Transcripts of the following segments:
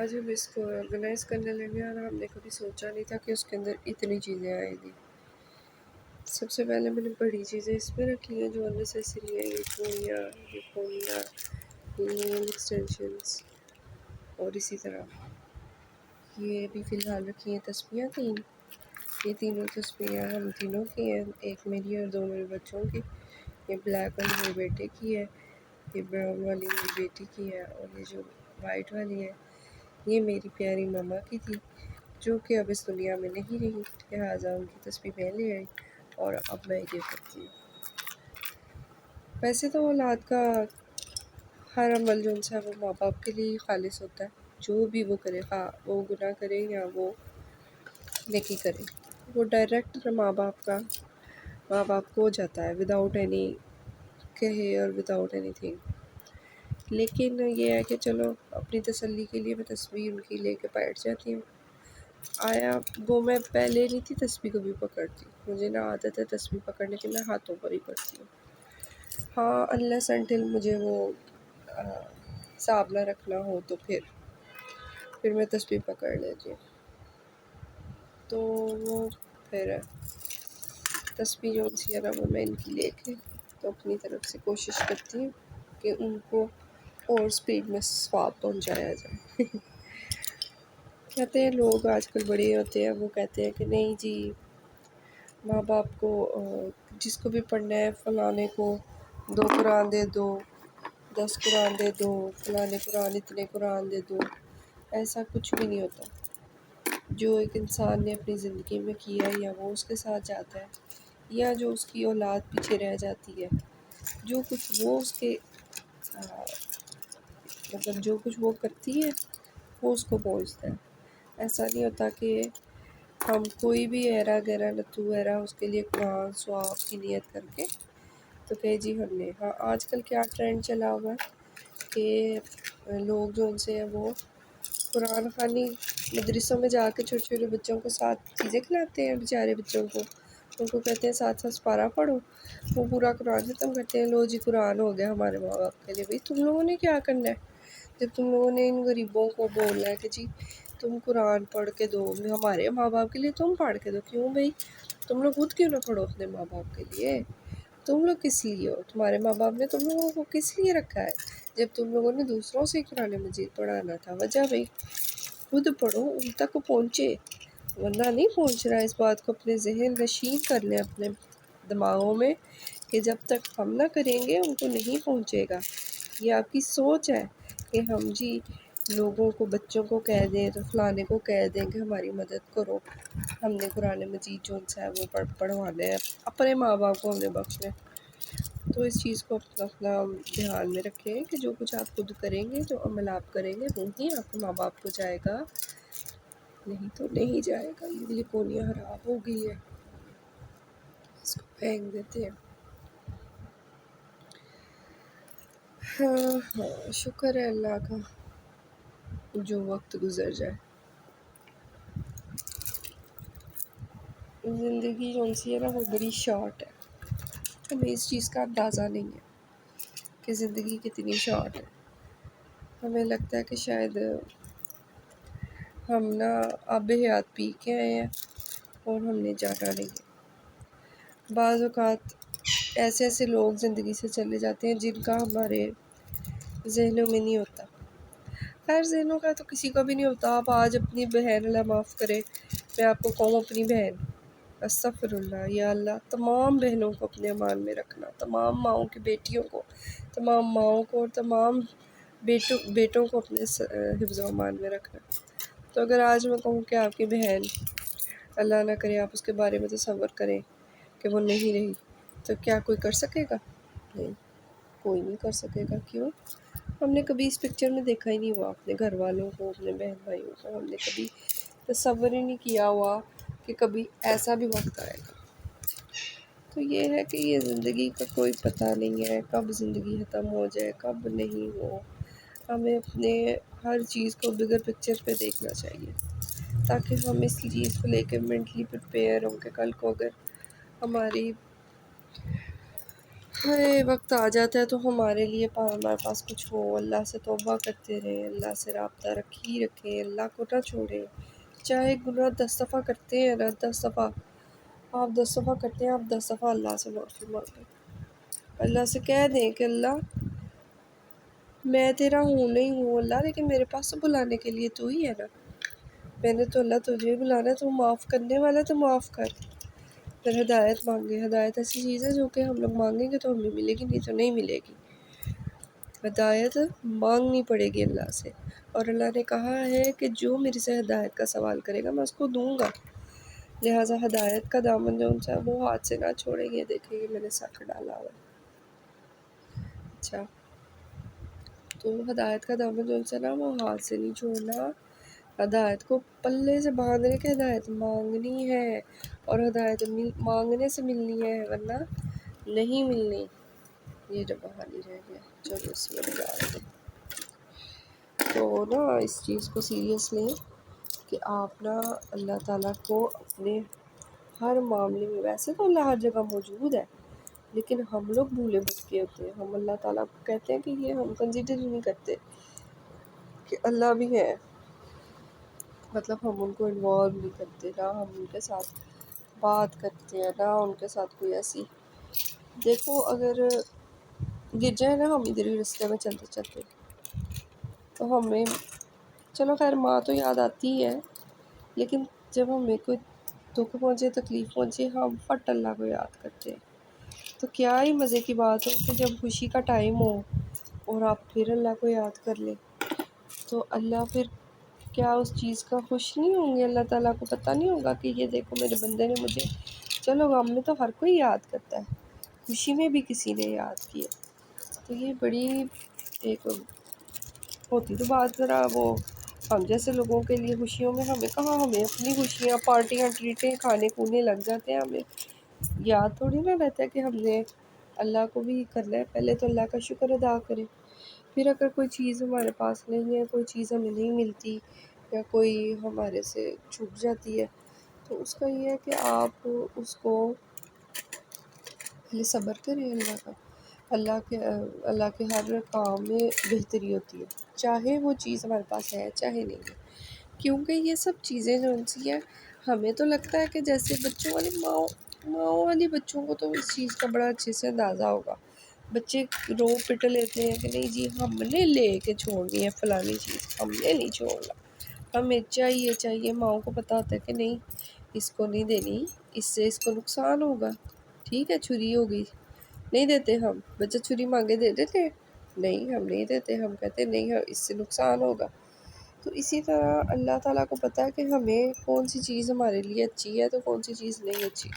آج ہم اس کو آرگنائز کرنے لگے اور ہم نے کبھی سوچا نہیں تھا کہ اس کے اندر اتنی چیزیں آئیں گی۔ سب سے پہلے میں نے بڑی چیزیں اس میں رکھی ہیں جو انیسیسری ہیں، یہ فونیا، نیل ایکسٹینشنس، اور اسی طرح یہ بھی فی الحال رکھی ہیں تسبیحاں تین۔ یہ تینوں تسبیحاں ہم تینوں کی ہیں، ایک میری اور دو میرے بچوں کی۔ یہ بلیک والی میرے بیٹے کی ہے، یہ براؤن والی میری بیٹی کی ہے، اور یہ جو وائٹ والی ہے یہ میری پیاری ماما کی تھی جو کہ اب اس دنیا میں نہیں رہی، لہٰذا ان کی تسبیح میں لے آئی اور اب میں یہ کرتی ہوں۔ ویسے تو اولاد کا ہر عمل جو ان سے وہ ماں باپ کے لیے ہی خالص ہوتا ہے، جو بھی وہ کرے، خواہ وہ گناہ کرے یا وہ نیکی کرے، وہ ڈائریکٹ ماں باپ کو ہو جاتا ہے وداؤٹ اینی کہے اور وداؤٹ اینی تھنگ۔ لیکن یہ ہے کہ چلو اپنی تسلی کے لیے میں تسبیح ان کی لے کے بیٹھ جاتی ہوں۔ وہ میں پہلے نہیں تھی تسبیح کبھی پکڑتی، مجھے نہ عادت ہے تسبیح پکڑنے کی، میں ہاتھوں پر ہی پڑھتی ہوں۔ ہاں unless until مجھے وہ حساب نہ رکھنا ہو تو پھر میں تسبیح پکڑ لیتی ہوں۔ تو وہ پھر تسبیح جو سی ہے نا وہ میں ان کی لے کے تو اپنی طرف سے کوشش کرتی ہوں کہ ان کو اور سپیڈ میں ثواب پہنچایا جائے۔ کہتے ہیں لوگ آج کل بڑے ہوتے ہیں، وہ کہتے ہیں کہ نہیں جی ماں باپ کو جس کو بھی پڑھنا ہے فلانے کو 2 قرآن دے دو، 10 قرآن دے دو، فلانے قرآن اتنے قرآن دے دو۔ ایسا کچھ بھی نہیں ہوتا۔ جو ایک انسان نے اپنی زندگی میں کیا یا وہ اس کے ساتھ جاتا ہے یا جو اس کی اولاد پیچھے رہ جاتی ہے، جو کچھ وہ اس کے مطلب جو کچھ وہ کرتی ہے وہ اس کو پہنچتا ہے۔ ایسا نہیں ہوتا کہ ہم کوئی بھی ایرا گیرا لتو وغیرہ اس کے لیے قرآن ثواب کی نیت کر کے تو کہ جی ہم نے آج کل کیا ٹرینڈ چلا ہوا ہے کہ لوگ جو ان سے ہیں وہ قرآن خوانی مدرسوں میں جا کے چھوٹے چھوٹے بچوں کو ساتھ چیزیں کھلاتے ہیں، بیچارے بچوں کو ان کو کہتے ہیں ساتھ ساتھ پارہ پڑھو، وہ پورا قرآن ختم کرتے ہیں۔ لو جی قرآن ہو گیا ہمارے ماں باپ کے لیے۔ بھئی تم لوگوں نے کیا کرنا ہے جب تم لوگوں نے ان غریبوں کو بولنا ہے کہ جی تم قرآن پڑھ کے دو ہمارے ماں باپ کے لیے، تم پڑھ کے دو۔ کیوں بھئی تم لوگ خود کیوں نہ پڑھو اپنے ماں باپ کے لیے؟ تم لوگ کس لیے ہو؟ تمہارے ماں باپ نے تم لوگوں کو کس لیے رکھا ہے جب تم لوگوں نے دوسروں سے قرآن مجید پڑھانا تھا؟ وجہ بھئی خود پڑھو، ان تک پہنچے، ورنہ نہیں پہنچ رہا ہے۔ اس بات کو اپنے ذہن نشین کر لیں اپنے دماغوں میں کہ جب تک ہم نہ کریں گے ان کو نہیں پہنچے گا۔ یہ آپ کی سوچ ہے کہ ہم جی لوگوں کو بچوں کو کہہ دیں تو فلانے کو کہہ دیں کہ ہماری مدد کرو، ہم نے قرآن مجید جو ان سے ہے وہ پڑھوانا ہے، اپنے ماں باپ کو ہم نے بخشنا ہے۔ تو اس چیز کو اپنا دھیان میں رکھیں کہ جو کچھ آپ خود کریں گے، جو عمل آپ کریں گے وہی آپ کے ماں باپ کو جائے گا، نہیں تو نہیں جائے گا۔ یہ لکونیا خراب ہو گئی ہے، اس کو پھینک دیتے ہیں۔ ہاں شکر ہے اللہ کا جو وقت گزر جائے۔ زندگی جو سی ہے نا وہ بڑی شارٹ ہے، ہمیں اس چیز کا اندازہ نہیں ہے کہ زندگی کتنی شارٹ ہے۔ ہمیں لگتا ہے کہ شاید ہم نا آب حیات پی کے آئے ہیں اور ہم نے جانا نہیں ہے۔ بعض اوقات ایسے لوگ زندگی سے چلے جاتے ہیں جن کا ہمارے ذہنوں میں نہیں ہوتا۔ خیر ذہنوں کا تو کسی کا بھی نہیں ہوتا۔ آپ آج اپنی بہن، اللہ معاف کرے میں آپ کو کہوں اپنی بہن، استغفر اللہ، یا اللہ تمام بہنوں کو اپنے امان میں رکھنا، تمام ماؤں کی بیٹیوں کو، تمام ماؤں کو اور تمام بیٹوں کو اپنے حفظ و امان میں رکھنا۔ تو اگر آج میں کہوں کہ آپ کی بہن اللہ نہ کرے آپ اس کے بارے میں تصور کریں کہ وہ نہیں رہی، تو کیا کوئی کر سکے گا؟ نہیں، کوئی نہیں کر سکے گا۔ کیوں؟ ہم نے کبھی اس پکچر میں دیکھا ہی نہیں ہوا اپنے گھر والوں کو، اپنے بہن بھائیوں کو، ہم نے کبھی تصور ہی نہیں کیا ہوا کہ کبھی ایسا بھی وقت آئے گا۔ تو یہ ہے کہ یہ زندگی کا کوئی پتہ نہیں ہے کب زندگی ختم ہو جائے کب نہیں ہو۔ ہمیں اپنے ہر چیز کو بگر پکچر پہ دیکھنا چاہیے تاکہ ہم اس چیز کو لے کے مینٹلی پریپیئر ہوں کہ کل کو اگر ہماری ہائے وقت آ جاتا ہے تو ہمارے لیے ہمارے پاس کچھ ہو، اللہ سے توبہ کرتے رہیں، اللہ سے رابطہ رکھیں، اللہ کو نہ چھوڑیں۔ چاہے گناہ 10 دفعہ کرتے ہیں نا، 10 دفعہ آپ 10 دفعہ کرتے ہیں، آپ 10 دفعہ اللہ سے معافی مانگیں، اللہ سے کہہ دیں کہ اللہ میں تیرا ہوں نہیں ہوں اللہ، لیکن میرے پاس تو بلانے کے لیے تو ہی ہے نا، میں نے تو اللہ تجھے بلانا ہے، تو معاف کرنے والا تو معاف کر۔ پھر ہدایت مانگے، ہدایت ایسی چیز ہے جو کہ ہم لوگ مانگیں گے تو ہمیں ملے گی، نہیں تو نہیں ملے گی۔ ہدایت مانگنی پڑے گی اللہ سے، اور اللہ نے کہا ہے کہ جو میرے سے ہدایت کا سوال کرے گا میں اس کو دوں گا، لہٰذا ہدایت کا دامن جو ان سے وہ ہاتھ سے نہ چھوڑیں گے۔ دیکھیں گے میں نے ساتھ ڈالا ہوا ہے۔ اچھا، تو ہدایت کا دامن جو ان سے نا وہ ہاتھ سے نہیں چھوڑنا، ہدایت کو پلے سے باندھنے کے ہدایت مانگنی ہے، اور ہدایت مانگنے سے ملنی ہے ورنہ نہیں ملنی۔ یہ جو بحالی رہ گیا، چلو اس میں ڈال دیں۔ تو نا اس چیز کو سیریس لیں کہ آپ نا اللہ تعالیٰ کو اپنے ہر معاملے میں، ویسے تو اللہ ہر جگہ موجود ہے لیکن ہم لوگ بھولے بھٹکے ہوتے ہیں، ہم اللہ تعالیٰ کو کہتے ہیں کہ یہ ہم کنسیڈر ہی نہیں کرتے کہ اللہ بھی ہے، مطلب ہم ان کو انوالو نہیں کرتے، نہ ہم ان کے ساتھ بات کرتے ہیں، نہ ان کے ساتھ کوئی ایسی، دیکھو اگر گر جائے نا ہم ادھر ہی رستے میں چلتے چلتے تو ہمیں چلو خیر ماں تو یاد آتی ہے، لیکن جب ہمیں کوئی دکھ پہنچے، تکلیف پہنچے، ہم فٹ اللہ کو یاد کرتے ہیں۔ تو کیا ہی مزے کی بات ہو کہ جب خوشی کا ٹائم ہو اور آپ پھر اللہ کو یاد کر لیں، تو اللہ پھر کیا اس چیز کا خوش نہیں ہوں گے؟ اللہ تعالیٰ کو پتہ نہیں ہوگا کہ یہ دیکھو میرے بندے نے مجھے، چلو غم میں تو ہر کوئی یاد کرتا ہے، خوشی میں بھی کسی نے یاد کیا، تو یہ بڑی ایک ہوتی تو بات ذرا وہ ہم جیسے لوگوں کے لیے خوشیوں میں، ہمیں کہاں، ہمیں اپنی خوشیاں پارٹیاں ٹریٹیں کھانے کونے لگ جاتے ہیں، ہمیں یاد تھوڑی نہ رہتا ہے کہ ہم نے اللہ کو بھی کرنا ہے۔ پہلے تو اللہ کا شکر ادا کریں، پھر اگر کوئی چیز ہمارے پاس نہیں ہے، کوئی چیز ہمیں نہیں ملتی یا کوئی ہمارے سے چھوٹ جاتی ہے، تو اس کا یہ ہے کہ آپ اس کو پہلے صبر کریں اللہ کا۔ اللہ کے ہر کام میں بہتری ہوتی ہے، چاہے وہ چیز ہمارے پاس ہے چاہے نہیں ہے، کیونکہ یہ سب چیزیں جو ان سی ہیں، ہمیں تو لگتا ہے کہ جیسے بچوں والی ماؤں والی بچوں کو تو اس چیز کا بڑا اچھے سے اندازہ ہوگا، بچے رو پٹ لیتے ہیں کہ نہیں جی ہم نے لے کے چھوڑنی ہے فلانی چیز، ہم نے نہیں چھوڑنا، ہمیں چاہیے۔ ماؤں کو پتہ ہوتا ہے کہ نہیں اس کو نہیں دینی، اس سے اس کو نقصان ہوگا، ٹھیک ہے چھری ہوگی، نہیں دیتے ہم، بچہ چھری مانگے دے دیتے، نہیں ہم نہیں دیتے، ہم کہتے نہیں اس سے نقصان ہوگا۔ تو اسی طرح اللہ تعالیٰ کو پتہ ہے کہ ہمیں کون سی چیز ہمارے لیے اچھی ہے تو کون سی چیز نہیں اچھی،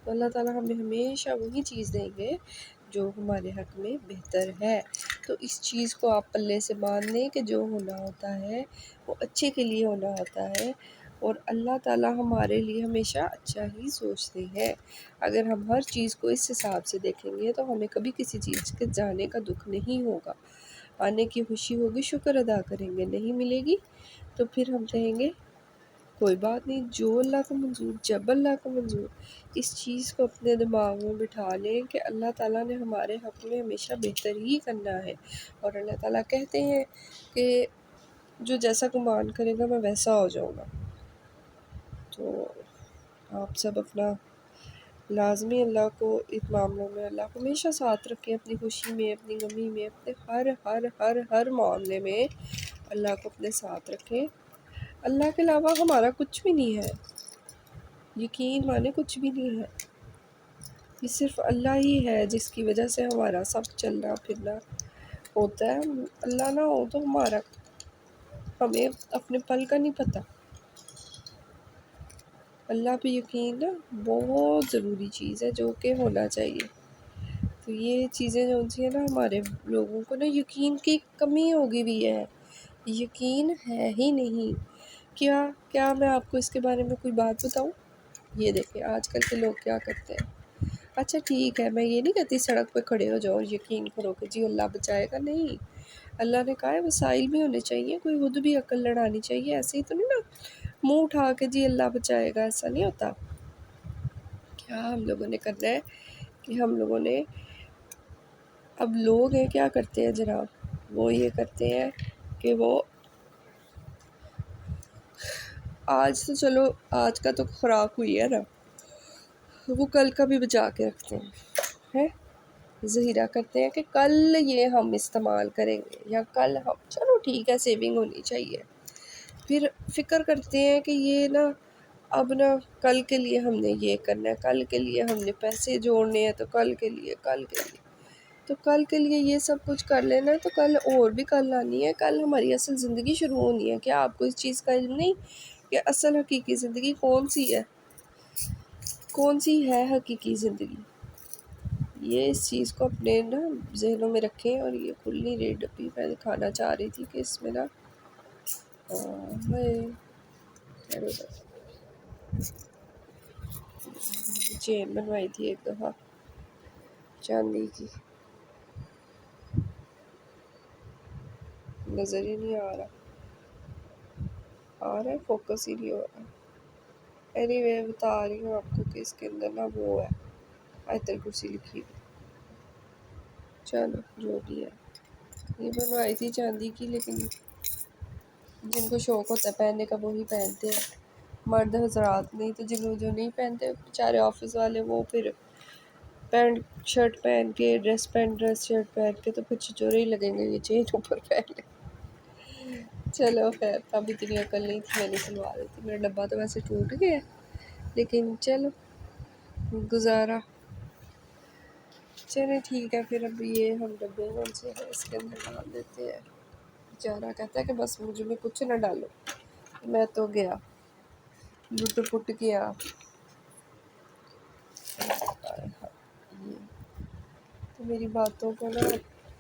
تو اللہ تعالیٰ ہمیں ہمیشہ وہی چیز دیں گے جو ہمارے حق میں بہتر ہے۔ تو اس چیز کو آپ پلے سے باندھ لیں کہ جو ہونا ہوتا ہے وہ اچھے کے لیے ہونا ہوتا ہے، اور اللہ تعالیٰ ہمارے لیے ہمیشہ اچھا ہی سوچتے ہیں۔ اگر ہم ہر چیز کو اس حساب سے دیکھیں گے تو ہمیں کبھی کسی چیز کے جانے کا دکھ نہیں ہوگا، آنے کی خوشی ہوگی، شکر ادا کریں گے، نہیں ملے گی تو پھر ہم کہیں گے کوئی بات نہیں، جو اللہ کو منظور، جب اللہ کو منظور۔ اس چیز کو اپنے دماغ میں بٹھا لیں کہ اللہ تعالیٰ نے ہمارے حق میں ہمیشہ بہتر ہی کرنا ہے، اور اللہ تعالیٰ کہتے ہیں کہ جو جیسا گمان کرے گا میں ویسا ہو جاؤں گا۔ تو آپ سب اپنا لازمی اللہ کو اس معاملوں میں، اللہ کو ہمیشہ ساتھ رکھیں، اپنی خوشی میں، اپنی غمی میں، اپنے ہر معاملے میں اللہ کو اپنے ساتھ رکھیں۔ اللہ کے علاوہ ہمارا کچھ بھی نہیں ہے، یقین مانے کچھ بھی نہیں ہے، یہ صرف اللہ ہی ہے جس کی وجہ سے ہمارا سب چلنا پھرنا ہوتا ہے۔ اللہ نہ ہو تو ہمیں اپنے پل کا نہیں پتہ۔ اللہ پہ یقین نا بہت ضروری چیز ہے جو کہ ہونا چاہیے۔ تو یہ چیزیں جو ہیں نا ہمارے لوگوں کو نا یقین کی کمی ہوگی بھی ہے، یقین ہے ہی نہیں۔ کیا میں آپ کو اس کے بارے میں کوئی بات بتاؤں؟ یہ دیکھیں آج کل کے لوگ کیا کرتے ہیں۔ اچھا ٹھیک ہے، میں یہ نہیں کہتی سڑک پہ کھڑے ہو جاؤ اور یقین کرو کہ جی اللہ بچائے گا، نہیں، اللہ نے کہا ہے وسائل بھی ہونے چاہیے، کوئی خود بھی عقل لڑانی چاہیے، ایسے ہی تو نہیں نا منہ اٹھا کے جی اللہ بچائے گا، ایسا نہیں ہوتا۔ کیا ہم لوگوں نے کرنا ہے کہ ہم لوگوں نے اب لوگ ہیں کیا کرتے ہیں جناب، وہ یہ کرتے ہیں کہ وہ آج تو چلو آج کا تو خوراک ہوئی ہے نا، وہ کل کا بھی بچا کے رکھتے ہیں، ذخیرہ کرتے ہیں کہ کل یہ ہم استعمال کریں گے، یا کل ہم چلو ٹھیک ہے سیونگ ہونی چاہیے، پھر فکر کرتے ہیں کہ یہ نا اب نا کل کے لیے ہم نے یہ کرنا ہے، کل کے لیے ہم نے پیسے جوڑنے ہیں، تو کل کے لیے تو کل کے لیے یہ سب کچھ کر لینا ہے، تو کل اور بھی کل آنی ہے، کل ہماری اصل زندگی شروع ہونی ہے۔ کیا آپ کو اس چیز کا علم نہیں کہ اصل حقیقی زندگی کون سی ہے، کون سی ہے حقیقی زندگی؟ یہ اس چیز کو اپنے نا ذہنوں میں رکھیں۔ اور یہ کھل نہیں رہی ڈبی، میں دکھانا چاہ رہی تھی کہ اس میں نا چین بنوائی تھی ایک دفعہ چاندی کی، نظر ہی نہیں آ رہا ہے، فوکس ہی نہیں ہو رہا۔ اینی وے بتا رہی ہوں آپ کو کہ اس کے اندر نا وہ ہے آیت الکرسی لکھی ہوئی۔ چلو جو بھی ہے، یہ بنوائی تھی چاندی کی، لیکن جن کو شوق ہوتا ہے پہننے کا وہی پہنتے ہیں، مرد حضرات نہیں تو جو نہیں پہنتے بیچارے آفس والے، وہ پھر پینٹ شرٹ پہن کے ڈریس شرٹ پہن کے تو پھر چچورے ہی لگیں گے، یہ چین اوپر پہن لیں۔ چلو خیر، تب اتنی عقل نہیں تھی، میں نہیں سلوا رہی تھی، میرا ڈبہ تو ویسے ٹوٹ گیا، لیکن چلو گزارا۔ چلے ٹھیک ہے، پھر اب یہ ہم ڈبے میں سے اس کے اندر ڈال دیتے ہیں۔ بیچارہ کہتا ہے کہ بس مجھے میں کچھ نہ ڈالو، میں تو گیا لٹ پٹ گیا۔ تو میری باتوں کو نا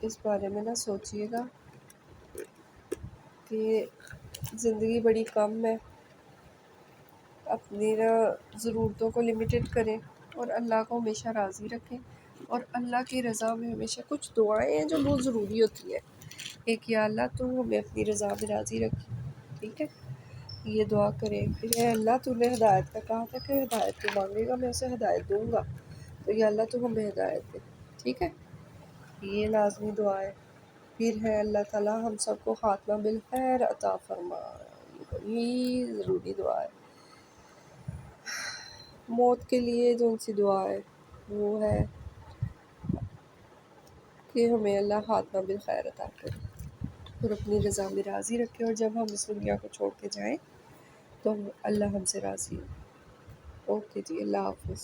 اس بارے میں نا سوچیے گا کہ زندگی بڑی کم ہے، اپنی نا ضرورتوں کو لمیٹڈ کریں اور اللہ کو ہمیشہ راضی رکھیں، اور اللہ کی رضا میں ہمیشہ کچھ دعائیں ہیں جو بہت ضروری ہوتی ہیں۔ ایک یا اللہ تو ہمیں اپنی رضا میں راضی رکھیں، ٹھیک ہے، یہ دعا کریں۔ پھر اے اللہ تو نے ہدایت کا کہا تھا کہ ہدایت تو مانگے گا میں اسے ہدایت دوں گا، تو یا اللہ تو ہمیں ہدایت دے، ٹھیک ہے، یہ لازمی دعا ہے۔ پھر ہے اللہ تعالیٰ ہم سب کو خاتمہ بالخیر عطا فرما، یہ بڑی ضروری دعا ہے۔ موت کے لیے جو ان سی دعا ہے وہ ہے کہ ہمیں اللہ خاتمہ بالخیر عطا کرے اور اپنی رضا میں راضی رکھے، اور جب ہم اس دنیا کو چھوڑ کے جائیں تو اللہ ہم سے راضی ہو۔ اوکے جی، اللہ حافظ۔